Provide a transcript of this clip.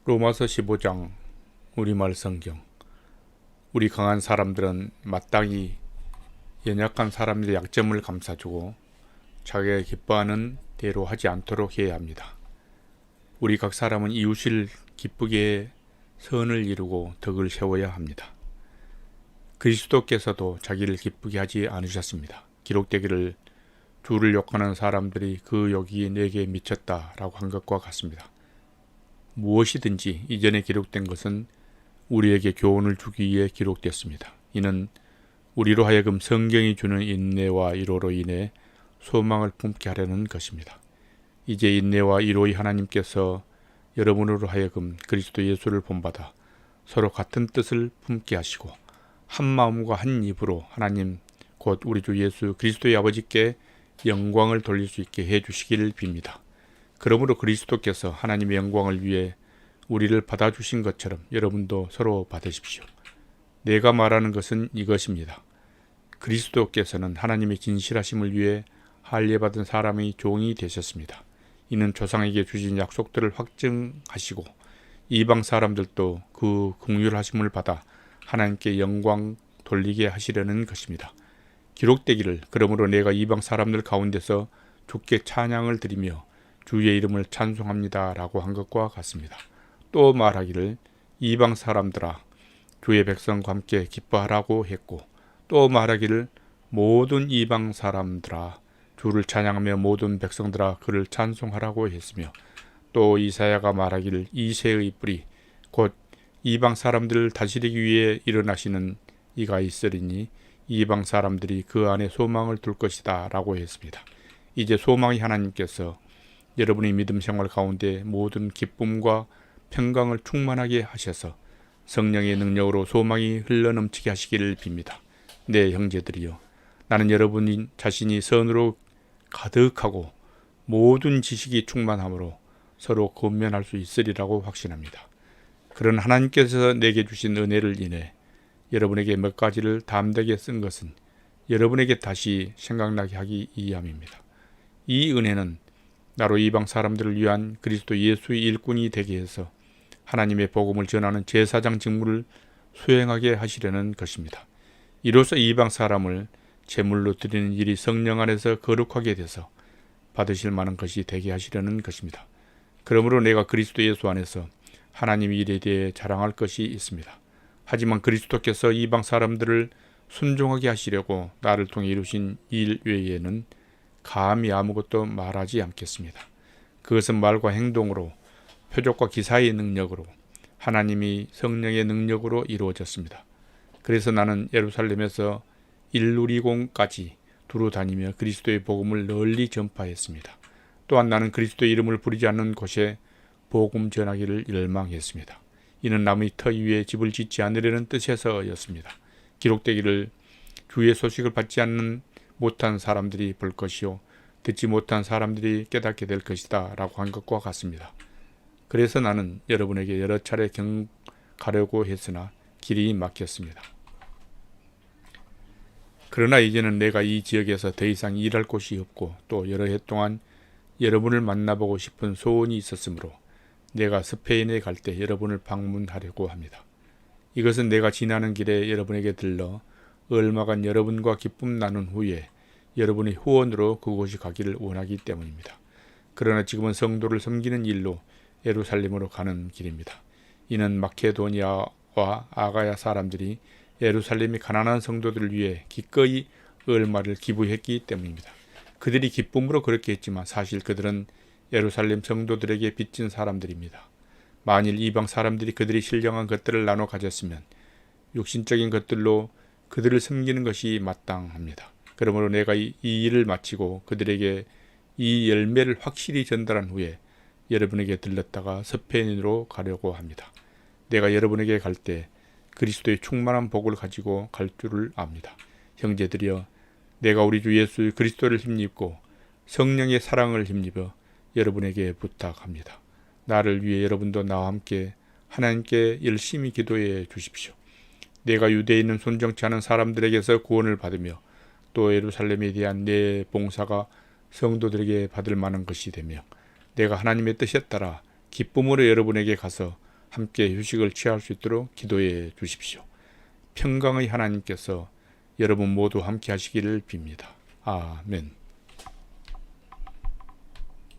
로마서 15장 우리말 성경. 우리 강한 사람들은 마땅히 연약한 사람들의 약점을 감싸주고 자기가 기뻐하는 대로 하지 않도록 해야 합니다. 우리 각 사람은 이웃을 기쁘게 선을 이루고 덕을 세워야 합니다. 그리스도께서도 자기를 기쁘게 하지 않으셨습니다. 기록되기를 주를 욕하는 사람들이 그 욕이 내게 미쳤다라고 한 것과 같습니다. 무엇이든지 이전에 기록된 것은 우리에게 교훈을 주기 위해 기록되었습니다. 이는 우리로 하여금 성경이 주는 인내와 위로로 인해 소망을 품게 하려는 것입니다. 이제 인내와 위로의 하나님께서 여러분으로 하여금 그리스도 예수를 본받아 서로 같은 뜻을 품게 하시고 한 마음과 한 입으로 하나님 곧 우리 주 예수 그리스도의 아버지께 영광을 돌릴 수 있게 해주시기를 빕니다. 그러므로 그리스도께서 하나님의 영광을 위해 우리를 받아주신 것처럼 여러분도 서로 받으십시오. 내가 말하는 것은 이것입니다. 그리스도께서는 하나님의 진실하심을 위해 할례받은 사람의 종이 되셨습니다. 이는 조상에게 주신 약속들을 확증하시고 이방 사람들도 그 긍휼하심을 받아 하나님께 영광 돌리게 하시려는 것입니다. 기록되기를 그러므로 내가 이방 사람들 가운데서 주께 찬양을 드리며 주의 이름을 찬송합니다 라고 한 것과 같습니다. 또 말하기를 이방 사람들아 주의 백성과 함께 기뻐하라고 했고 또 말하기를 모든 이방 사람들아 주를 찬양하며 모든 백성들아 그를 찬송하라고 했으며 또 이사야가 말하기를 이새의 뿌리 곧 이방 사람들을 다스리기 위해 일어나시는 이가 있으리니 이방 사람들이 그 안에 소망을 둘 것이다 라고 했습니다. 이제 소망의 하나님께서 여러분의 믿음 생활 가운데 모든 기쁨과 평강을 충만하게 하셔서 성령의 능력으로 소망이 흘러넘치게 하시기를 빕니다. 네, 형제들이여, 나는 여러분 자신이 선으로 가득하고 모든 지식이 충만함으로 서로 권면할 수 있으리라고 확신합니다. 그런 하나님께서 내게 주신 은혜를 인해 여러분에게 몇 가지를 담대하게 쓴 것은 여러분에게 다시 생각나게 하기 위함입니다. 이 은혜는 나로 이방 사람들을 위한 그리스도 예수의 일꾼이 되게 해서 하나님의 복음을 전하는 제사장 직무를 수행하게 하시려는 것입니다. 이로써 이방 사람을 제물로 드리는 일이 성령 안에서 거룩하게 돼서 받으실 만한 것이 되게 하시려는 것입니다. 그러므로 내가 그리스도 예수 안에서 하나님의 일에 대해 자랑할 것이 있습니다. 하지만 그리스도께서 이방 사람들을 순종하게 하시려고 나를 통해 이루신 일 외에는 감히 아무것도 말하지 않겠습니다. 그것은 말과 행동으로 표적과 기사의 능력으로 하나님이 성령의 능력으로 이루어졌습니다. 그래서 나는 예루살렘에서 일루리공까지 두루 다니며 그리스도의 복음을 널리 전파했습니다. 또한 나는 그리스도의 이름을 부르지 않는 곳에 복음 전하기를 열망했습니다. 이는 남의 터 위에 집을 짓지 않으려는 뜻에서였습니다. 기록되기를 주의 소식을 받지 않는 못한 사람들이 볼 것이요 듣지 못한 사람들이 깨닫게 될 것이다 라고 한 것과 같습니다. 그래서 나는 여러분에게 여러 차례 가려고 했으나 길이 막혔습니다. 그러나 이제는 내가 이 지역에서 더 이상 일할 곳이 없고 또 여러 해 동안 여러분을 만나보고 싶은 소원이 있었으므로 내가 스페인에 갈 때 여러분을 방문하려고 합니다. 이것은 내가 지나는 길에 여러분에게 들러 얼마간 여러분과 기쁨 나눈 후에 여러분의 후원으로 그곳이 가기를 원하기 때문입니다. 그러나 지금은 성도를 섬기는 일로 예루살렘으로 가는 길입니다. 이는 마케도니아와 아가야 사람들이 예루살렘의 가난한 성도들을 위해 기꺼이 얼마를 기부했기 때문입니다. 그들이 기쁨으로 그렇게 했지만 사실 그들은 예루살렘 성도들에게 빚진 사람들입니다. 만일 이방 사람들이 그들이 신령한 것들을 나눠 가졌으면 육신적인 것들로 그들을 섬기는 것이 마땅합니다. 그러므로 내가 이 일을 마치고 그들에게 이 열매를 확실히 전달한 후에 여러분에게 들렀다가 스페인으로 가려고 합니다. 내가 여러분에게 갈 때 그리스도의 충만한 복을 가지고 갈 줄을 압니다. 형제들이여, 내가 우리 주 예수 그리스도를 힘입고 성령의 사랑을 힘입어 여러분에게 부탁합니다. 나를 위해 여러분도 나와 함께 하나님께 열심히 기도해 주십시오. 내가 유대에 있는 순종치 않은 사람들에게서 구원을 받으며 또 예루살렘에 대한 내 봉사가 성도들에게 받을 만한 것이 되며 내가 하나님의 뜻에 따라 기쁨으로 여러분에게 가서 함께 휴식을 취할 수 있도록 기도해 주십시오. 평강의 하나님께서 여러분 모두 함께 하시기를 빕니다. 아멘.